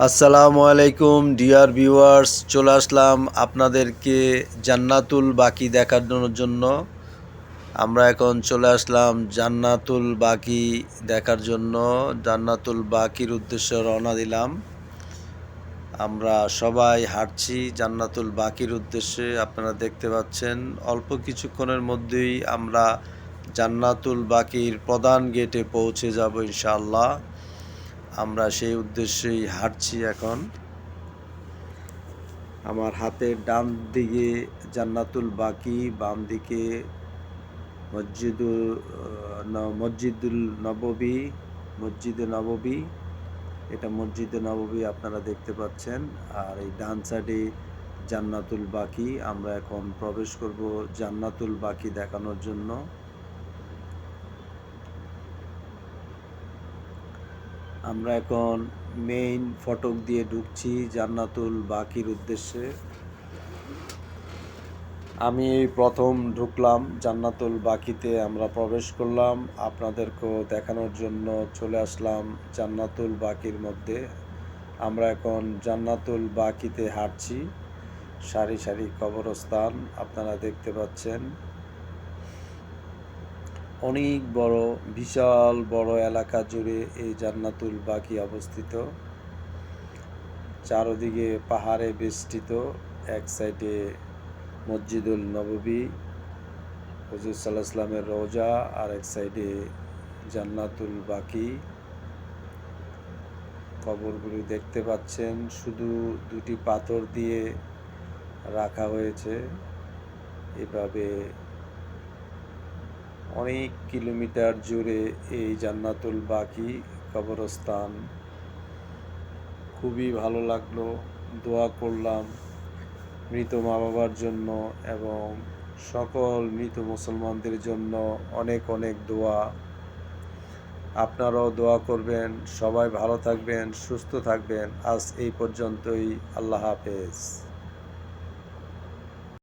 আসসালামু আলাইকুম dear viewers, চলে আসলাম আপনাদেরকে জান্নাতুল বাকি দেখানোর জন্য। আমরা এখন চলে আসলাম জান্নাতুল বাকি দেখার জন্য। জান্নাতুল বাকির উদ্দেশ্যে রওনা দিলাম। আমরা সবাই হাঁটছি জান্নাতুল বাকির উদ্দেশ্যে। আপনারা দেখতে পাচ্ছেন অল্প কিছুক্ষণের মধ্যেই আমরা জান্নাতুল বাকির প্রধান গেটে পৌঁছে যাব ইনশাআল্লাহ। আমরা সেই উদ্দেশ্যেই হাঁটছি এখন। আমার হাতের ডান দিকে জান্নাতুল বাকি, বাম দিকে মসজিদুল নববী, মসজিদে নববী। এটা মসজিদে নববী আপনারা দেখতে পাচ্ছেন। আর এই ডান সাইডে জান্নাতুল বাকি। আমরা এখন প্রবেশ করব জান্নাতুল বাকি দেখানোর জন্য। আমরা এখন মেইন ফটক দিয়ে ঢুকছি জান্নাতুল বাকির উদ্দেশ্যে। আমি প্রথম ঢুকলাম জান্নাতুল বাকিতে, আমরা প্রবেশ করলাম। আপনাদেরকেও দেখানোর জন্য চলে আসলাম জান্নাতুল বাকির মধ্যে। আমরা এখন জান্নাতুল বাকিতে হাঁটছি। সারি সারি কবরস্থান আপনারা দেখতে পাচ্ছেন। অনেক বড়, বিশাল বড় এলাকা জুড়ে এই জান্নাতুল বাকি অবস্থিত। চারদিকে পাহাড়ে বেষ্টিত। এক সাইডে মসজিদুল নববী, হুজুর সাল্লাল্লাহু আলাইহি ওয়াসাল্লামের রওজা, আর এক সাইডে জান্নাতুল বাকি। কবরগুলি দেখতে পাচ্ছেন, শুধু দুটি পাথর দিয়ে রাখা হয়েছে। এভাবে অনেক কিলোমিটার জুড়ে এই জান্নাতুল বাকি কবরস্থান। খুবই ভালো লাগলো। দোয়া করলাম মৃত মা বাবার জন্য এবং সকল মৃত মুসলমানদের জন্য অনেক অনেক দোয়া। আপনারাও দোয়া করবেন। সবাই ভালো থাকবেন, সুস্থ থাকবেন। আজ এই পর্যন্তই। আল্লাহ হাফেজ।